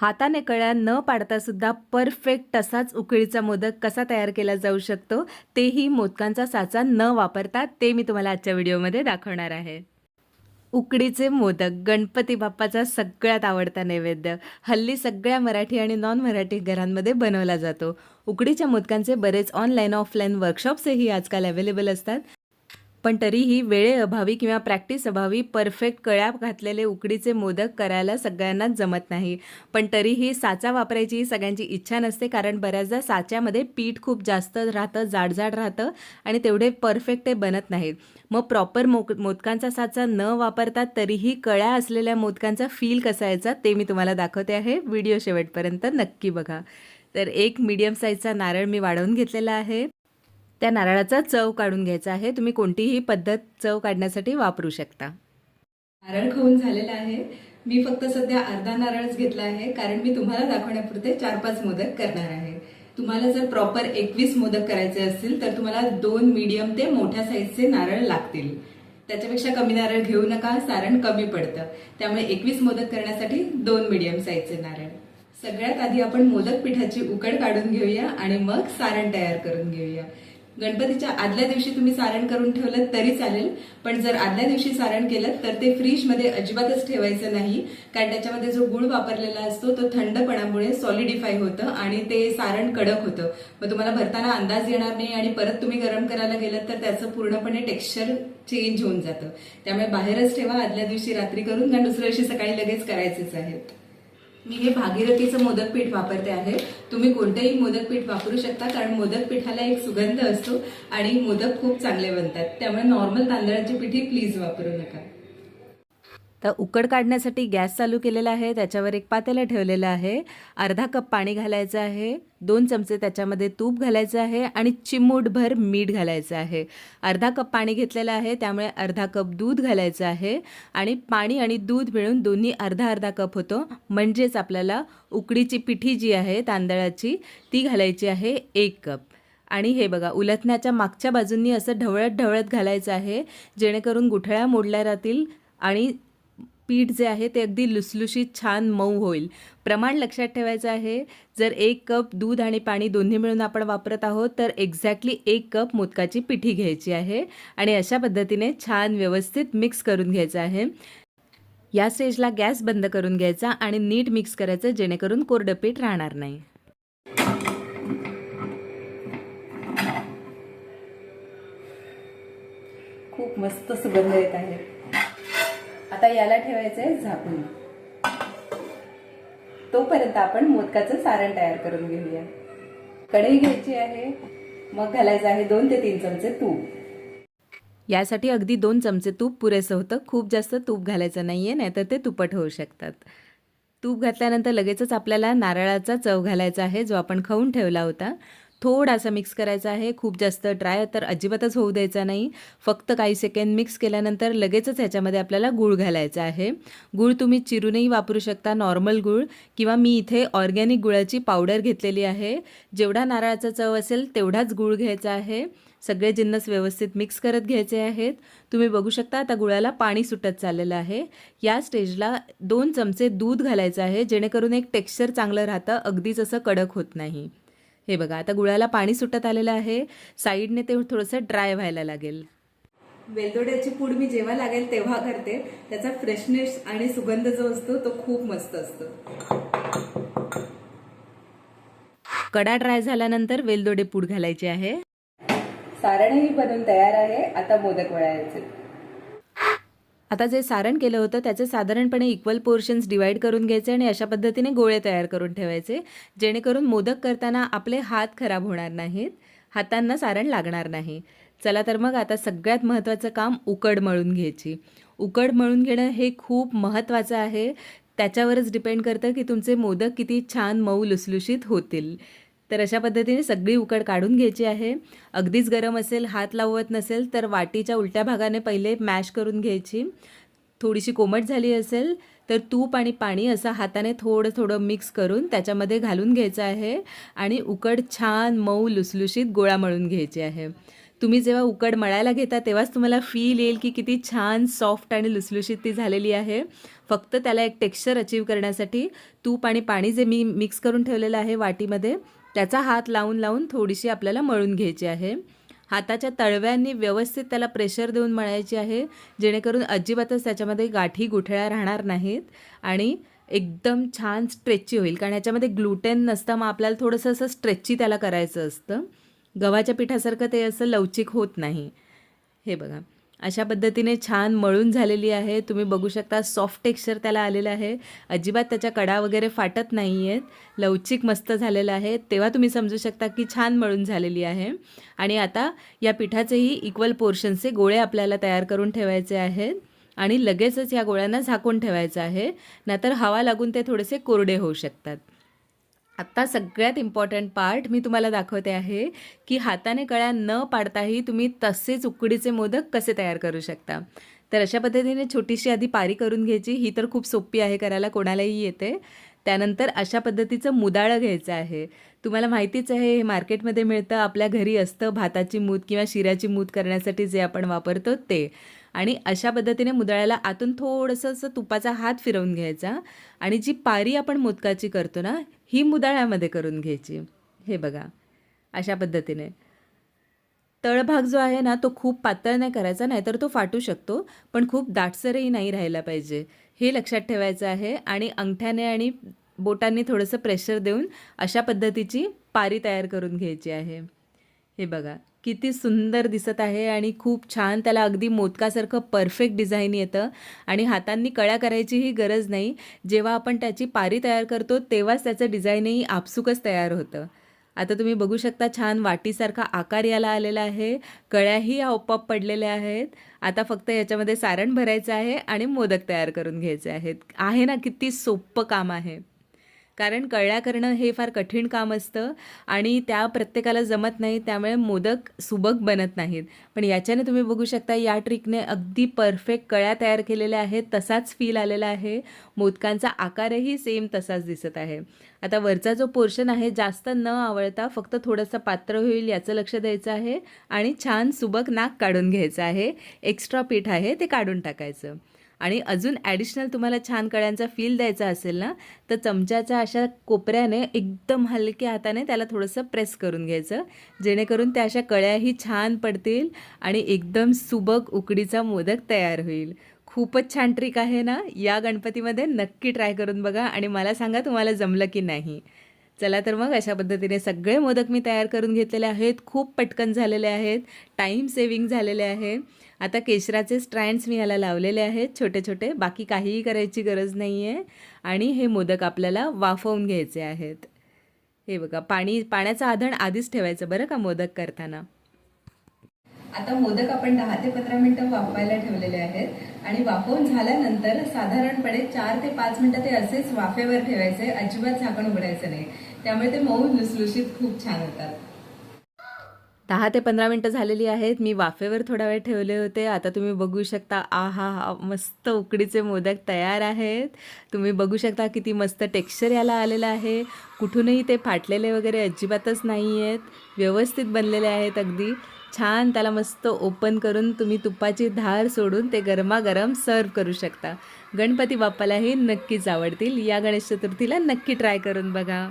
हाताने कळ्या न पाडता सुद्धा परफेक्ट तसाच उकळीचा मोदक कसा तयार केला जाऊ शकतो, तेही मोदकांचा साचा न वापरता, ते मी तुम्हाला आजच्या व्हिडिओमध्ये दाखवणार आहे. उकडीचे मोदक गणपती बाप्पाचा सगळ्यात आवडता नैवेद्य. हल्ली सगळ्या मराठी आणि नॉन मराठी घरांमध्ये बनवला जातो. उकडीच्या मोदकांचे बरेच ऑनलाईन ऑफलाईन वर्कशॉप्सही आजकाल अवेलेबल असतात. पण तरीही वेळेअभावी किंवा प्रॅक्टिस अभावी परफेक्ट कळ्या घातलेले उकडीचे मोदक करायला सगळ्यांनाच जमत नाही. पण तरीही साचा वापरायची सगळ्यांची इच्छा नसते, कारण बऱ्याचदा साच्यामध्ये पीठ खूप जास्त राहतं, जाडजाड राहतं आणि तेवढे परफेक्ट ते बनत नाहीत. मग प्रॉपर मोदकांचा साचा न वापरता तरीही कळ्या असलेल्या मोदकांचा फील कसा यायचा ते मी तुम्हाला दाखवते आहे. व्हिडिओ शेवटपर्यंत नक्की बघा. तर एक मीडियम साईजचा नारळ मी वाढवून घेतलेला आहे. त्या नारळाचा चव काढून घ्यायचा आहे. तुम्ही कोणतीही पद्धत चव काढण्यासाठी वापरू शकता. नारळ खाऊन झालेला आहे. मी फक्त सध्या अर्धा नारळच घेतला आहे, कारण मी तुम्हाला दाखवण्यापुरते 4-5 मोदक करणार आहे. तुम्हाला जर प्रॉपर 21 मोदक करायचे असतील तर तुम्हाला 2 मीडियम ते मोठ्या साईजचे नारळ लागतील. त्याच्यापेक्षा कमी नारळ घेऊ नका, सारण कमी पडतं. त्यामुळे 21 मोदक करण्यासाठी 2 मीडियम साईजचे नारळ. सगळ्यात आधी आपण मोदक पिठाची उकड काढून घेऊया आणि मग सारण तयार करून घेऊया. गणपतीच्या आदल्या दिवशी तुम्ही सारण करून ठेवलं तरी चालेल, पण जर आदल्या दिवशी सारण केलं तर ते फ्रीजमध्ये अजिबातच ठेवायचं नाही, कारण त्याच्यामध्ये जो गुळ वापरलेला असतो तो थंडपणामुळे सॉलिडिफाय होतं आणि ते सारण कडक होतं. मग तुम्हाला भरताना अंदाज येणार नाही आणि परत तुम्ही गरम करायला गेलं तर त्याचं पूर्णपणे टेक्स्चर चेंज होऊन जातं. त्यामुळे बाहेरच ठेवा आदल्या दिवशी रात्री करून, कारण दुसऱ्या दिवशी सकाळी लगेच करायचेच आहेत. मी हे भागीरथीचं मोदक पीठ वापरते आहे. तुम्ही कोणतेही मोदक पीठ वापरू शकता, कारण मोदक पिठाला एक सुगंध असतो आणि मोदक खूप चांगले बनतात. त्यामुळे नॉर्मल तांदळाची पिठी प्लीज वापरू नका. तर उकड काढण्यासाठी गॅस चालू केलेला आहे. त्याच्यावर एक पातेलं ठेवलेलं आहे. अर्धा कप पाणी घालायचं आहे. 2 चमचे त्याच्यामध्ये तूप घालायचं आहे आणि चिमूटभर मीठ घालायचं आहे. अर्धा कप पाणी घेतलेलं आहे, त्यामुळे अर्धा कप दूध घालायचं आहे आणि पाणी आणि दूध मिळून दोन्ही अर्धा कप होतो. म्हणजेच आपल्याला उकडीची पिठी जी आहे तांदळाची ती घालायची आहे 1 कप. आणि हे बघा, उलटण्याच्या मागच्या बाजूंनी असं ढवळत ढवळत घालायचं आहे, जेणेकरून गुठळ्या मोडल्या राहतील आणि पीठ जे आहे ते अगदी लुसलुशीत छान मऊ होईल. प्रमाण लक्षात ठेवायचं आहे. जर 1 कप दूध आणि पाणी दोन्ही मिळून आपण वापरत आहोत तर एक्झॅक्टली 1 कप मोदकाची पिठी घ्यायची आहे आणि अशा पद्धतीने छान व्यवस्थित मिक्स करून घ्यायचं आहे. या स्टेजला गॅस बंद करून घ्यायचा आणि नीट मिक्स करायचं, जेणेकरून कोरडं पीठ राहणार नाही. खूप मस्त सुगंध येत आहे. आता याला ठेवायचंय झाकून. तोपर्यंत आपण मोदकाचं सारण तयार करून घेऊया. कढई घ्यायची आहे, मग घालायचं आहे 2 ते 3 चमचे तूप. यासाठी अगदी 2 चमचे तूप पुरेसं होतं. खूप जास्त तूप घालायचं नाहीये, नाहीतर ते तुपट होऊ शकतात. तूप घातल्यानंतर लगेचच आपल्याला नारळाचा चव घालायचा आहे, जो आपण खाऊन ठेवला होता. थोडासा मिक्स करायचा आहे. खूप जास्त ड्राय तर अजिबातच होऊ द्यायचा नाही. फक्त काही सेकंड मिक्स केल्यानंतर लगेचच ह्याच्यामध्ये आपल्याला गूळ घालायचा आहे. गूळ तुम्ही चिरूनही वापरू शकता, नॉर्मल गूळ, किंवा मी इथे ऑर्गॅनिक गुळाची पावडर घेतलेली आहे. जेवढा नारळाचा चव असेल तेवढाच गूळ घ्यायचा आहे. सगळे जिन्नस व्यवस्थित मिक्स करत घ्यायचे आहेत. तुम्ही बघू शकता आता गुळाला पाणी सुटत चाललेलं आहे. या स्टेजला 2 चमचे दूध घालायचं आहे, जेणेकरून एक टेक्स्चर चांगलं राहतं, अगदीच असं कडक होत नाही. हे बघा, आता गुळाला पाणी सुटत आलेलं आहे. साईडने ते थोडंसं ड्राय व्हायला लागेल. वेलदोड्याची पूड मी जेव्हा लागेल तेव्हा करते. त्याचा फ्रेशनेस आणि सुगंध जो असतो तो खूप मस्त असतो. कडा ड्राय झाल्यानंतर वेलदोडे पूड घालायची आहे. सारणही बनून तयार आहे. आता मोदक वळायचे. आता जे सारण केलं होतं त्याचे साधारणपणे इक्वल पोर्शन्स डिवाइड करून घ्यायचे आणि अशा पद्धतीने गोळे तयार करून ठेवायचे, जेणेकरून मोदक करताना आपले हात खराब होणार नाहीत, हातांना सारण लागणार नाही. चला तर मग आता सगळ्यात महत्त्वाचं काम उकड मळून घ्यायची. उकड मळून घेणं हे खूप महत्त्वाचं आहे. त्याच्यावरच डिपेंड करतं की तुमचे मोदक किती छान मऊ लुसलुशीत होतील. तर अशा पद्धतीने सगळी उकड काढून घ्यायची आहे. अगदीच गरम असेल, हात लावत नसेल तर वाटीच्या उलट्या भागाने पहिले मॅश करून घ्यायची. थोडीशी कोमट झाली असेल तर तूप आणि पाणी असं हाताने थोडं थोडं मिक्स करून त्याच्यामध्ये घालून घ्यायचं आहे आणि उकड छान मऊ लुसलुशीत गोळा मळून घ्यायची आहे. तुम्ही जेव्हा उकड मळायला घेता तेव्हाच तुम्हाला फील येईल की किती छान सॉफ्ट आणि लुसलुशीत ती झालेली आहे. फक्त त्याला एक टेक्स्चर अचीव करण्यासाठी तूप आणि पाणी जे मी मिक्स करून ठेवलेलं आहे वाटीमध्ये, त्याचा हात लावून लावून थोडीशी आपल्याला मळून घ्यायची आहे. हाताच्या तळव्यांनी व्यवस्थित त्याला प्रेशर देऊन मळायची आहे, जेणेकरून अजिबातच त्याच्यामध्ये गाठी गुठळ्या राहणार नाहीत आणि एकदम छान स्ट्रेची होईल. कारण ह्याच्यामध्ये ग्लुटेन नसतं, मग आपल्याला थोडंसं असं स्ट्रेची त्याला करायचं असतं. गव्हाच्या पिठासारखं ते असं लवचिक होत नाही. हे बघा, अशा पद्धतीने छान मळून झालेली आहे. तुम्ही बघू शकता सॉफ्ट टेक्स्चर त्याला आलेलं आहे. अजिबात त्याच्या कडा वगैरे फाटत नाही आहेत. लवचिक मस्त झालेलं आहे. तेव्हा तुम्ही समजू शकता की छान मळून झालेली आहे. आणि आता या पिठाचेही इक्वल पोर्शनचे गोळे आपल्याला तयार करून ठेवायचे आहेत आणि लगेचच या गोळ्यांना झाकून ठेवायचं आहे, नाहीतर हवा लागून ते थोडेसे कोरडे होऊ शकतात. आत्ता सगळ्यात इम्पॉर्टंट पार्ट मी तुम्हाला दाखवते आहे की हाताने कळ्या न पाडताही तुम्ही तसेच उकडीचे मोदक कसे तयार करू शकता. तर अशा पद्धतीने छोटीशी आधी पारी करून घ्यायची. ही तर खूप सोपी आहे करायला, कोणालाही येते. त्यानंतर अशा पद्धतीचं मुदाळं घ्यायचं आहे. तुम्हाला माहितीच आहे, हे मार्केटमध्ये मिळतं, आपल्या घरी असतं भाताची मूद किंवा शिऱ्याची मूद करण्यासाठी जे आपण वापरतो ते. आणि अशा पद्धतीने मुदळ्याला आतून थोडंसं असं तुपाचा हात फिरवून घ्यायचा आणि जी पारी आपण मोदकाची करतो ना, ही मुदळ्यामध्ये करून घ्यायची. हे बघा, अशा पद्धतीने. तळभाग जो आहे ना, तो खूप पातळ नाही करायचा, नाहीतर तो फाटू शकतो, पण खूप दाटसरही नाही राहायला पाहिजे, हे लक्षात ठेवायचं आहे. आणि अंगठ्याने आणि बोटांनी थोडंसं प्रेशर देऊन अशा पद्धतीची पारी तयार करून घ्यायची आहे. हे बघा, किती सुंदर दिसत आहे आणि खूप छान त्याला अगदी मोदकासारखं परफेक्ट डिझाईन येतं आणि हातांनी कळ्या करायचीही गरज नाही. जेव्हा आपण त्याची पारी तयार करतो तेव्हाच त्याचं डिझाईनही आपसुकच तयार होतं. आता तुम्ही बघू शकता छान वाटीसारखा आकार याला आलेला आहे. कळ्याही आपोआप पडलेल्या आहेत. आता फक्त याच्यामध्ये सारण भरायचं आहे आणि मोदक तयार करून घ्यायचे आहेत. आहे ना, किती सोपं काम आहे. कारण कळ्या करणं हे फार कठीण काम असतं आणि त्या प्रत्येकाला जमत नाही, त्यामुळे मोदक सुबक बनत नाहीत. पण याच्याने तुम्ही बघू शकता, या ट्रिकने अगदी परफेक्ट कळ्या तयार केलेल्या आहेत, तसाच फील आलेला आहे. मोदकांचा आकारही सेम तसाच दिसत आहे. आता वरचा जो पोर्शन आहे जास्त न आवळता फक्त थोडंसं पातळ होईल याचं लक्ष द्यायचं आहे आणि छान सुबक नाक काढून घ्यायचं आहे. एक्स्ट्रा पीठ आहे ते काढून टाकायचं. आणि अजून ॲडिशनल तुम्हाला छान कळ्यांचा फील द्यायचा असेल ना, तर चमच्याच्या अशा कोपऱ्याने एकदम हलक्या हाताने त्याला थोडंसं प्रेस करून घ्यायचं, जेणेकरून त्या अशा कळ्याही छान पडतील आणि एकदम सुबक उकडीचा मोदक तयार होईल. खूपच छान ट्रिक आहे ना. या गणपतीमध्ये नक्की ट्राय करून बघा आणि मला सांगा तुम्हाला जमलं की नाही. चला तर मग अशा पद्धतीने सगळे मोदक मी तयार करून घेतलेले आहेत. खूप पटकन झालेले आहेत, टाईम सेविंग झालेले आहे. आता केशराचे स्ट्रँड्स मी याला लावलेले आहेत छोटे छोटे, बाकी काहीही करायची गरज नाही आहे. आणि हे मोदक आपल्याला वाफवून घ्यायचे आहेत. हे बघा, पाण्याचं आधण आधीच ठेवायचं बरं का मोदक करताना. आता मोदक आपण 10 ते 15 मिनिटं वाफवायला ठेवलेले आहेत आणि वाफवून झाल्यानंतर साधारणपणे 4 ते 5 मिनिटं ते असेच वाफेवर ठेवायचे, अजिबात झाकण उघडायचं नाही. त्यामुळे ते मऊ लुसलुशीत खूप छान होतात. 10 ते 15 मिनिटं झालेली आहेत. मी वाफेवर थोडा वेळ ठेवले होते. आता तुम्ही बघू शकता, आहा, मस्त उकडीचे मोदक तयार आहेत. तुम्ही बघू शकता किती मस्त टेक्स्चर याला आलेलं आहे. कुठूनही ते फाटलेले वगैरे अजिबातच नाही आहेत. व्यवस्थित बनलेले आहेत अगदी छान. त्याला मस्त ओपन करून तुम्ही तुपाची धार सोडून ते गरमागरम सर्व करू शकता. गणपती बाप्पालाही नक्कीच आवडतील. या गणेश चतुर्थीला नक्की ट्राय करून बघा.